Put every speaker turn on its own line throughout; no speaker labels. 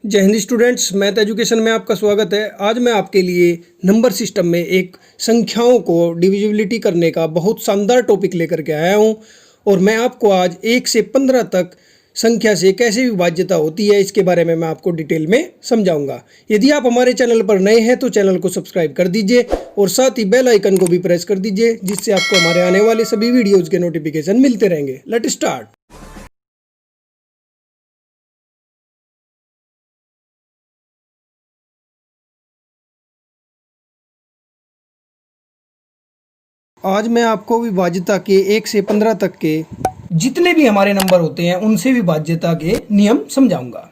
जय Hind students, math education में आपका स्वागत है। आज मैं आपके लिए नंबर सिस्टम में एक संख्याओं को डिविजिबिलिटी करने का बहुत शानदार टॉपिक लेकर के आया हूं और मैं आपको आज 1 से 15 तक संख्या से कैसे विभाज्यता होती है इसके बारे में मैं आपको डिटेल में समझाऊंगा। यदि आप हमारे चैनल पर नए हैं तो चैनल को सब्सक्राइब कर दीजिए और साथ ही बेल आइकन को भी प्रेस कर दीजिए, जिससे आपको हमारे आने वाले सभी वीडियोज़ के नोटिफिकेशन मिलते रहेंगे। Let's start. आज मैं आपको विभाज्यता के 1 से 15 तक के जितने भी हमारे नंबर होते हैं उनसे विभाज्यता के नियम समझाऊंगा।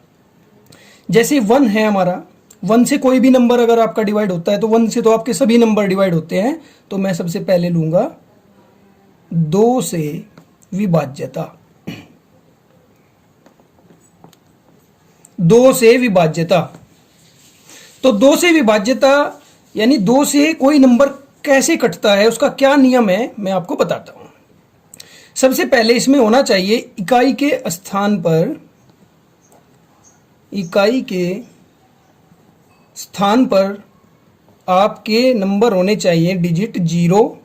जैसे 1 है हमारा, 1 से कोई भी नंबर अगर आपका डिवाइड होता है तो 1 से तो आपके सभी नंबर डिवाइड होते हैं। तो मैं सबसे पहले लूंगा 2 से विभाज्यता। 2 से विभाज्यता, तो 2 से विभाज्यता यानी 2 से कोई नंबर कैसे कटता है, उसका क्या नियम है मैं आपको बताता हूं। सबसे पहले इसमें होना चाहिए इकाई के स्थान पर आपके नंबर होने चाहिए डिजिट 0,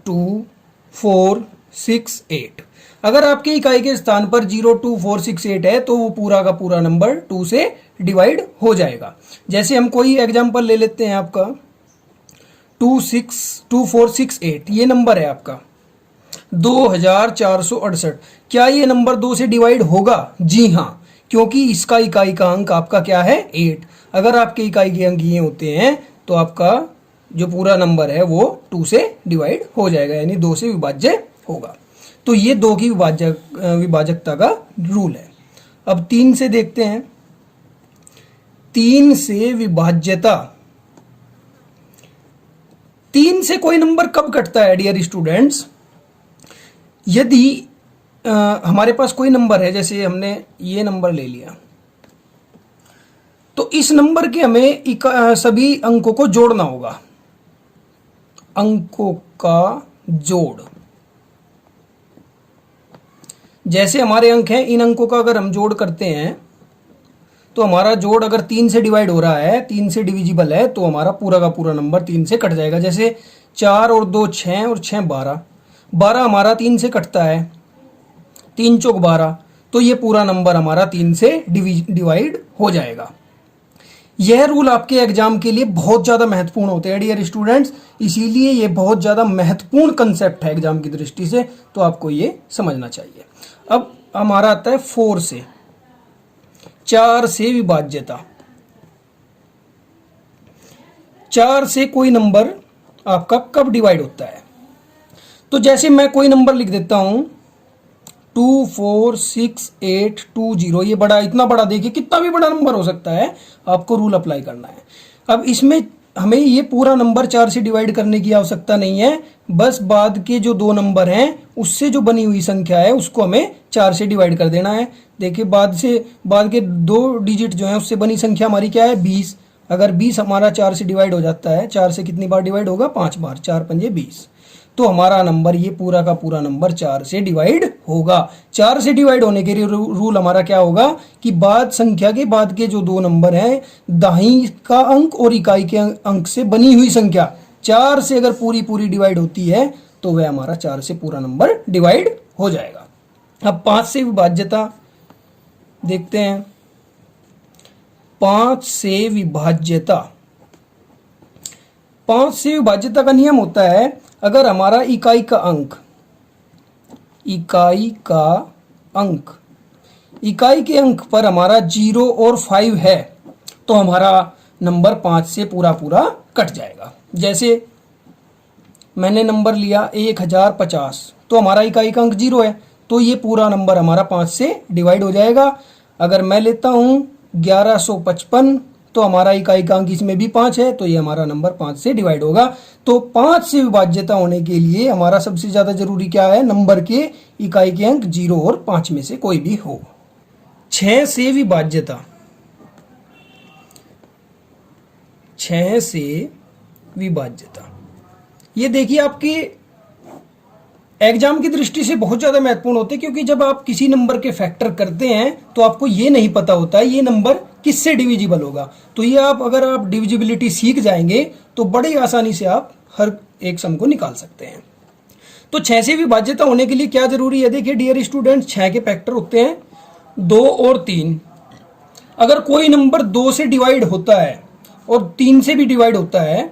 2, 4, 6, 8। अगर आपके इकाई के स्थान पर 0, 2, 4, 6, 8 है तो वो पूरा का पूरा नंबर 2 से डिवाइड हो जाएगा। जैसे हम कोई एग्जांपल ले लेते हैं, आपका 24628 ये नंबर है आपका 2468। क्या ये नंबर 2 से डिवाइड होगा? जी हाँ, क्योंकि इसका इकाई का अंक आपका क्या है? 8। अगर आपके इकाई के अंक ये होते हैं तो आपका जो पूरा नंबर है वो 2 से डिवाइड हो जाएगा, यानी 2 से विभाज्य होगा। तो ये 2 की विभाजकता का रूल है। अब 3 से देखते हैं। 3 से विभाज्यता, 3 से कोई नंबर कब कटता है डियर स्टूडेंट्स? यदि हमारे पास कोई नंबर है, जैसे हमने ये नंबर ले लिया, तो इस नंबर के हमें सभी अंकों को जोड़ना होगा। अंकों का जोड़, जैसे हमारे अंक हैं, इन अंकों का अगर हम जोड़ करते हैं तो हमारा जोड़ अगर 3 से डिवाइड हो रहा है, 3 से डिविजिबल है, तो हमारा पूरा का पूरा नंबर 3 से कट जाएगा। जैसे 4 और 2 6 और 6 12, 12 हमारा 3 से कटता है, 3 चौक 12, तो ये पूरा नंबर हमारा 3 से डिवाइड हो जाएगा। यह रूल आपके एग्जाम के लिए बहुत ज़्यादा महत्वपूर्ण होते हैं डियर स्टूडेंट्स, इसीलिए ये बहुत ज़्यादा महत्वपूर्ण कंसेप्ट है एग्जाम की दृष्टि से, तो आपको ये समझना चाहिए। अब हमारा आता है 4 से, 4 से विभाज्यता। 4 से कोई नंबर आपका कब डिवाइड होता है? तो जैसे मैं कोई नंबर लिख देता हूं 2462820, ये बड़ा, इतना बड़ा, देखिए कितना भी बड़ा नंबर हो सकता है, आपको रूल अप्लाई करना है। अब इसमें हमें ये पूरा नंबर 4 से डिवाइड करने की आवश्यकता नहीं है, बस बाद के जो 2 नंबर हैं उससे जो बनी हुई संख्या है उसको हमें 4 से डिवाइड कर देना है। देखिए बाद के 2 डिजिट जो है उससे बनी संख्या हमारी क्या है? 20। अगर 20 हमारा 4 से डिवाइड हो जाता है, 4 से कितनी बार डिवाइड होगा? 5 बार, 4 पंजे 20। तो हमारा नंबर, ये पूरा का पूरा नंबर 4 से डिवाइड होगा। 4 से डिवाइड होने के लिए रूल हमारा क्या होगा कि बाद संख्या के बाद के जो 2 नंबर हैं, दाहिनी का अंक और इकाई के अंक से बनी हुई संख्या 4 से अगर पूरी पूरी डिवाइड होती है तो वह हमारा 4 से पूरा नंबर डिवाइड हो जाएगा। अब 5 से विभाज्यता देखते हैं। 5 से विभाज्यता, 5 से विभाज्यता का नियम होता है, अगर हमारा इकाई का अंक इकाई के अंक पर हमारा 0 और 5 है तो हमारा नंबर 5 से पूरा पूरा कट जाएगा। जैसे मैंने नंबर लिया 1050, तो हमारा इकाई का अंक 0 है, तो ये पूरा नंबर हमारा 5 से डिवाइड हो जाएगा। अगर मैं लेता हूं 1155, तो हमारा इकाई का अंक इसमें भी 5 है, तो ये हमारा नंबर 5 से डिवाइड होगा। तो 5 से विभाज्यता होने के लिए हमारा सबसे ज्यादा जरूरी क्या है? नंबर के इकाई के अंक 0 और 5 में से कोई भी हो। 6 से विभाज्यता, 6 से विभाज्यता, ये देखिए आपके एग्जाम की दृष्टि से बहुत ज़्यादा महत्वपूर्ण होते हैं, क्योंकि जब आप किसी नंबर के फैक्टर करते हैं तो आपको ये नहीं पता होता है ये नंबर किससे डिविजिबल होगा। तो ये अगर आप डिविजिबिलिटी सीख जाएंगे तो बड़ी आसानी से आप हर एक सम को निकाल सकते हैं। तो 6 से विभाज्यता होने के लिए क्या जरूरी है? देखिए डियर स्टूडेंट, 6 के फैक्टर होते हैं 2 और 3। अगर कोई नंबर 2 से डिवाइड होता है और 3 से भी डिवाइड होता है,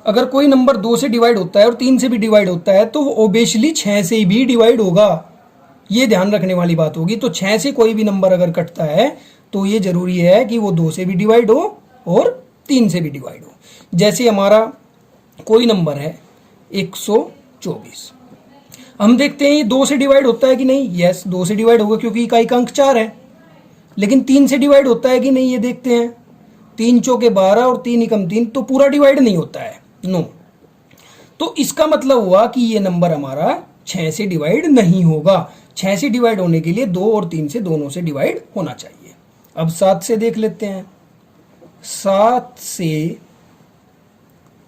अगर कोई नंबर 2 से डिवाइड होता है और 3 से भी डिवाइड होता है तो वो ओबियसली 6 से भी डिवाइड होगा। ये ध्यान रखने वाली बात होगी। तो 6 से कोई भी नंबर अगर कटता है तो ये जरूरी है कि वो 2 से भी डिवाइड हो और 3 से भी डिवाइड हो। जैसे हमारा कोई नंबर है 124, हम देखते हैं ये 2 से डिवाइड होता है कि नहीं? यस, 2 से डिवाइड होगा क्योंकि इकाई का अंक 4 है। लेकिन 3 से डिवाइड होता है कि नहीं, ये देखते हैं। 3 चौके 12 और 3 एकम 3, तो पूरा डिवाइड नहीं होता है, नो। तो इसका मतलब हुआ कि ये नंबर हमारा 6 से डिवाइड नहीं होगा। 6 से डिवाइड होने के लिए 2 और 3 से दोनों से डिवाइड होना चाहिए। अब 7 से देख लेते हैं। 7 से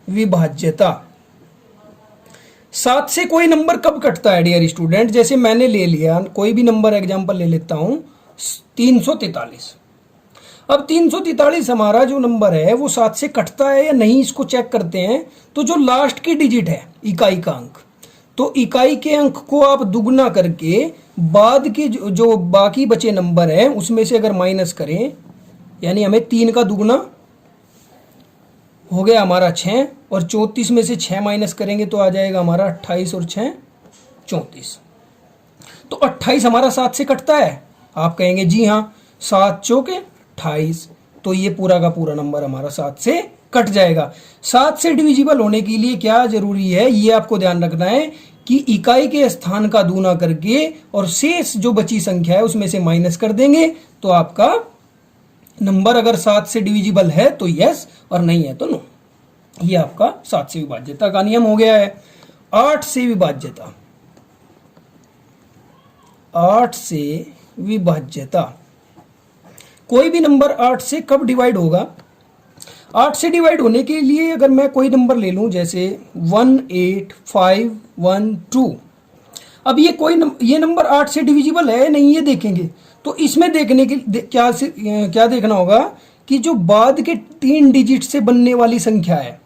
विभाज्यता, 7 से कोई नंबर कब कटता है डियर स्टूडेंट? जैसे मैंने ले लिया, कोई भी नंबर एग्जांपल ले लेता हूं 343। अब 343 हमारा जो नंबर है वो 7 से कटता है या नहीं, इसको चेक करते हैं। तो जो लास्ट की डिजिट है इकाई का अंक, तो इकाई के अंक को आप दुगना करके बाद के जो बाकी बचे नंबर है उसमें से अगर माइनस करें, यानी हमें 3 का दुगना हो गया हमारा 6, और 34 में से 6 माइनस करेंगे तो आ जाएगा हमारा 28 और 6 34। तो 28 हमारा 7 से कटता है? आप कहेंगे जी हाँ, 7 चौके 28। तो ये पूरा का पूरा नंबर हमारा 7 से कट जाएगा। 7 से डिविजिबल होने के लिए क्या जरूरी है, ये आपको ध्यान रखना है कि इकाई के स्थान का दूना करके और शेष जो बची संख्या है उसमें से माइनस कर देंगे तो आपका नंबर अगर 7 से डिविजिबल है तो यस, और नहीं है तो नो। ये आपका 7 से विभाज्यता का नियम हो गया है। 8 से विभाज्यता, 8 से विभाज्यता, कोई भी नंबर 8 से कब डिवाइड होगा? 8 से डिवाइड होने के लिए अगर मैं कोई नंबर ले लूं जैसे 18512, अब ये नंबर 8 से डिविजिबल है नहीं, ये देखेंगे। तो इसमें देखने के क्या देखना होगा कि जो बाद के 3 डिजिट से बनने वाली संख्या है,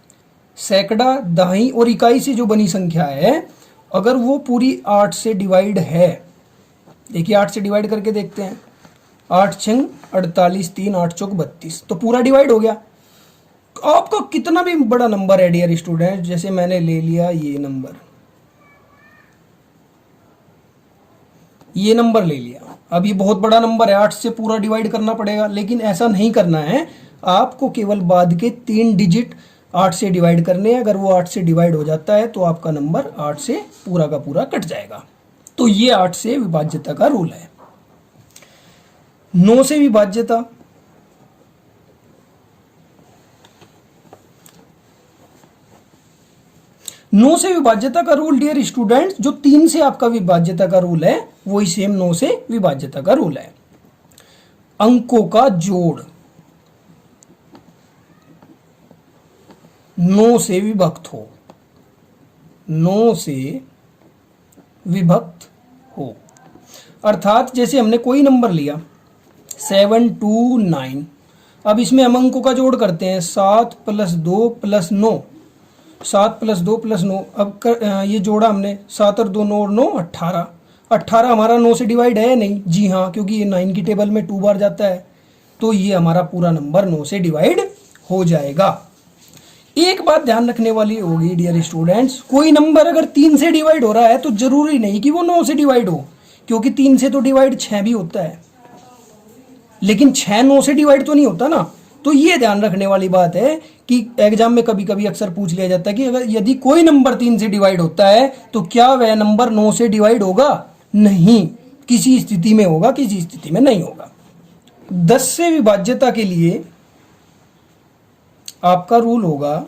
सैकड़ा, दहाई और इकाई से जो बनी संख्या है, अगर वो पूरी 8 से डिवाइड है, देखिए 8 से डिवाइड करके देखते हैं। 8 छंग 48, 3 8 चौक 32, तो पूरा डिवाइड हो गया। आपका कितना भी बड़ा नंबर है डियर स्टूडेंट, जैसे मैंने ले लिया ये नंबर ले लिया। अब ये बहुत बड़ा नंबर है, 8 से पूरा डिवाइड करना पड़ेगा, लेकिन ऐसा नहीं करना है। आपको केवल बाद के 3 डिजिट 8 से डिवाइड करने हैं। अगर वो 8 से डिवाइड हो जाता है तो आपका नंबर 8 से पूरा का पूरा कट जाएगा। तो ये 8 से विभाज्यता का रूल है। 9 से विभाज्यता, 9 से विभाज्यता का रूल डियर स्टूडेंट्स, जो 3 से आपका विभाज्यता का रूल है वही सेम 9 से विभाज्यता का रूल है। अंकों का जोड़ 9 से विभक्त हो, 9 से विभक्त हो। अर्थात जैसे हमने कोई नंबर लिया 729, अब इसमें हम अंकों का जोड़ करते हैं 7 + 2 + 9, 7 + 2 + 9। अब ये जोड़ा हमने 7 और 2 9 और 9 18। 18 हमारा 9 से डिवाइड है नहीं? जी हाँ, क्योंकि ये 9 की टेबल में 2 बार जाता है। तो ये हमारा पूरा नंबर 9 से डिवाइड हो जाएगा। एक बात ध्यान रखने वाली होगी डियर स्टूडेंट्स, कोई नंबर अगर 3 से डिवाइड हो रहा है तो जरूरी नहीं कि वो 9 से डिवाइड हो, क्योंकि 3 से तो डिवाइड 6 भी होता है, लेकिन 6 9 से डिवाइड तो नहीं होता ना। तो ये ध्यान रखने वाली बात है कि एग्जाम में कभी कभी अक्सर पूछ लिया जाता है कि अगर यदि कोई नंबर 3 से डिवाइड होता है तो क्या वह नंबर 9 से डिवाइड होगा? नहीं, किसी स्थिति में होगा, किसी स्थिति में नहीं होगा। 10 से विभाज्यता के लिए आपका रूल होगा,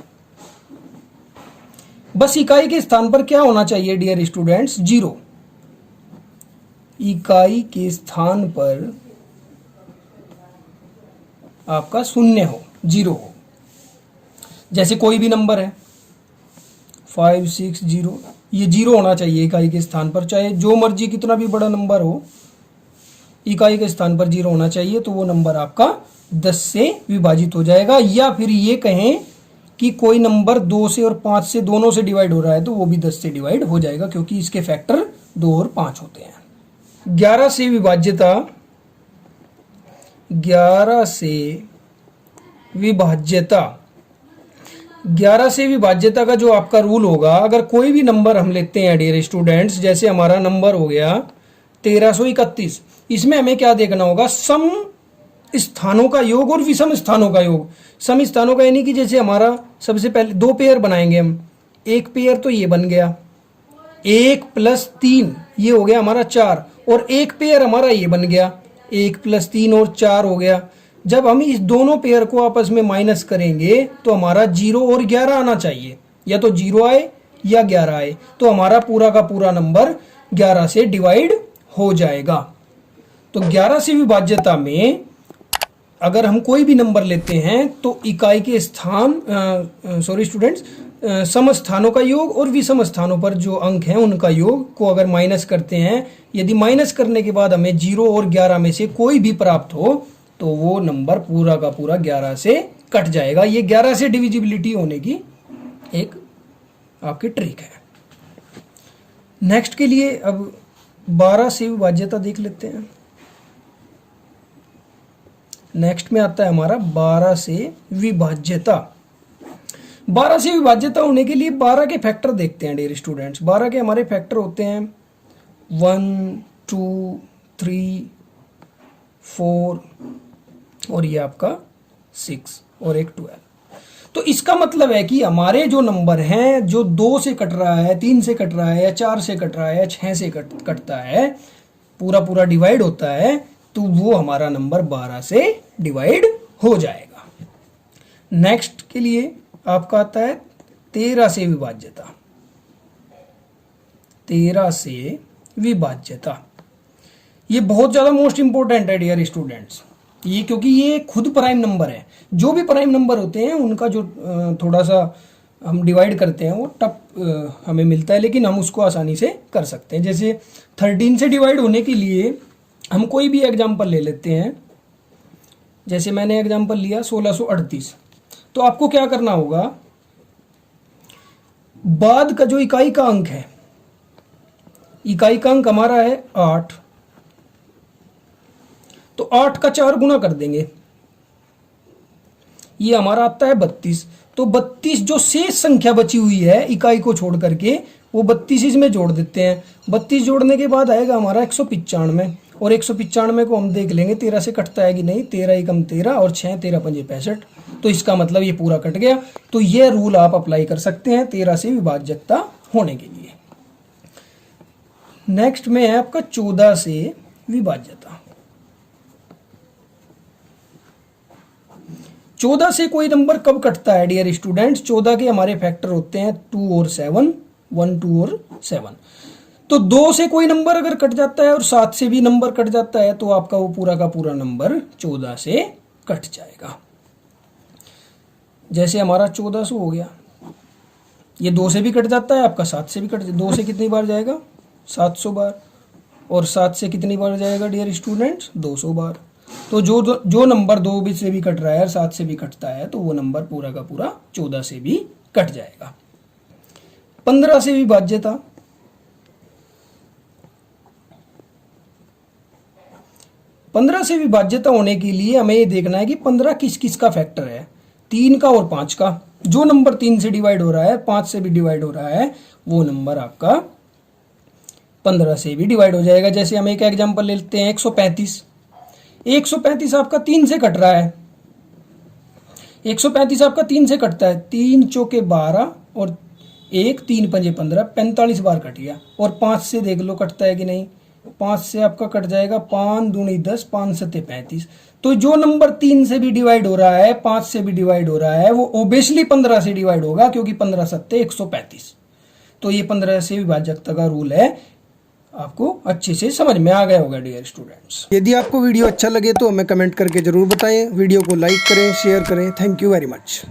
बस इकाई के स्थान पर क्या होना चाहिए डियर स्टूडेंट्स? 0। इकाई के स्थान पर आपका 0 हो, 0 हो। जैसे कोई भी नंबर है 560, ये 0 होना चाहिए इकाई के स्थान पर, चाहे जो मर्जी कितना भी बड़ा नंबर हो, इकाई के स्थान पर 0 होना चाहिए, तो वो नंबर आपका 10 से विभाजित हो जाएगा। या फिर ये कहें कि कोई नंबर 2 से और 5 से दोनों से डिवाइड हो रहा है तो वो भी 10 से डिवाइड हो जाएगा, क्योंकि इसके फैक्टर 2 और 5 होते हैं। 11 से विभाज्यता, 11 से विभाज्यता, 11 से विभाज्यता का जो आपका रूल होगा, अगर कोई भी नंबर हम लेते हैं डियर स्टूडेंट्स, जैसे हमारा नंबर हो गया 1331, इसमें हमें क्या देखना होगा, सम स्थानों का योग और विषम स्थानों का योग। सम स्थानों का यानी कि जैसे हमारा सबसे पहले 2 पेयर बनाएंगे हम, एक पेयर तो ये बन गया 1 + 3, ये हो गया हमारा 4, और एक पेयर हमारा ये बन गया 1 + 3 और 4 हो गया। जब हम इस दोनों पेयर को आपस में माइनस करेंगे तो हमारा 0 और 11 आना चाहिए, या तो 0 आए या 11 आए, तो हमारा पूरा का पूरा नंबर 11 से डिवाइड हो जाएगा। तो 11 से विभाज्यता में अगर हम कोई भी नंबर लेते हैं तो इकाई के स्थान सॉरी स्टूडेंट्स, सम स्थानों का योग और विषम स्थानों पर जो अंक हैं उनका योग को अगर माइनस करते हैं, यदि माइनस करने के बाद हमें 0 और 11 में से कोई भी प्राप्त हो तो वो नंबर पूरा का पूरा 11 से कट जाएगा। ये 11 से डिविजिबिलिटी होने की एक आपकी ट्रिक है। नेक्स्ट के लिए अब 12 से विभाज्यता देख लेते हैं। नेक्स्ट में आता है हमारा 12 से विभाज्यता। 12 से विभाज्यता होने के लिए 12 के फैक्टर देखते हैं डियर स्टूडेंट्स। 12 के हमारे फैक्टर होते हैं 1, 2, 3, 4 और ये आपका 6 और एक 12। तो इसका मतलब है कि हमारे जो नंबर हैं, जो 2 से कट रहा है, 3 से कट रहा है, या 4 से कट रहा है, या 6 से कटता है, पूरा पूरा डिवाइड होता है, तो वो हमारा नंबर 12 से डिवाइड हो जाएगा। नेक्स्ट के लिए आपका आता है 13 से विभाज्यता। 13 से विभाज्यता ये बहुत ज़्यादा मोस्ट इंपॉर्टेंट है डियर स्टूडेंट्स, ये क्योंकि ये खुद प्राइम नंबर है। जो भी प्राइम नंबर होते हैं उनका जो थोड़ा सा हम डिवाइड करते हैं वो टफ हमें मिलता है, लेकिन हम उसको आसानी से कर सकते हैं। जैसे 13 से डिवाइड होने के लिए हम कोई भी एग्जाम्पल ले लेते हैं। जैसे मैंने एग्जाम्पल लिया 1638, तो आपको क्या करना होगा, बाद का जो इकाई का अंक है, इकाई का अंक हमारा है 8, तो 8 का 4 गुना कर देंगे, ये हमारा आता है 32। तो 32 जो शेष संख्या बची हुई है इकाई को छोड़ करके, वो 32 इसमें जोड़ देते हैं। 32 जोड़ने के बाद आएगा हमारा 195, और 195 को हम देख लेंगे 13 से कटता है कि नहीं। 13 × 13 और 6 13 × 5 65, तो इसका मतलब ये पूरा कट गया। तो ये रूल आप अप्लाई कर सकते हैं 13 से विभाज्यता होने के लिए। नेक्स्ट में है आपका 14 से विभाज्यता। 14 से कोई नंबर कब कटता है डियर स्टूडेंट्स? 14 के हमारे फैक्टर होते हैं 2 और 7, 1, 2 और 7। तो 2 से कोई नंबर अगर कट जाता है और 7 से भी नंबर कट जाता है तो आपका वो पूरा का पूरा नंबर 14 से कट जाएगा। जैसे हमारा 1400 हो गया, ये 2 से भी कट जाता है आपका, 7 से भी कट। 2 से कितनी बार जाएगा? 700 बार। और 7 से कितनी बार जाएगा डियर स्टूडेंट्स? 200 बार। तो जो नंबर 2 से भी कट रहा है और 7 से भी कटता है तो वो नंबर पूरा का पूरा 14 से भी कट जाएगा। 15 से विभाज्यता। 15 से विभाज्यता होने के लिए हमें ये देखना है कि 15 किस किस का फैक्टर है। 3 का और 5 का। जो नंबर 3 से डिवाइड हो रहा है, 5 से भी डिवाइड हो रहा है, वो नंबर आपका 15 से भी डिवाइड हो जाएगा। जैसे हम एक एग्जांपल लेते हैं 135। 135 आपका 3 से कट रहा है। 135 आपका 3 से कटता है। 3 चौके 12 और 1 3 पंजे 15, 45 बार कट गया। और 5 से देख लो कटता है कि नहीं। 5 से आपका कट जाएगा 5 दूनी 10, 5 सत्ते 35। तो जो नंबर 3 से भी डिवाइड हो रहा है, 5 से भी डिवाइड हो रहा है, वो ओबियसली 15 से डिवाइड होगा, क्योंकि 15 सत्ते 135। तो ये 15 से विभाज्यता का रूल है। आपको अच्छे से समझ में आ गया होगा डियर स्टूडेंट्स। यदि आपको वीडियो अच्छा लगे तो हमें कमेंट करके जरूर बताएं। वीडियो को लाइक करें, शेयर करें। Thank you very much.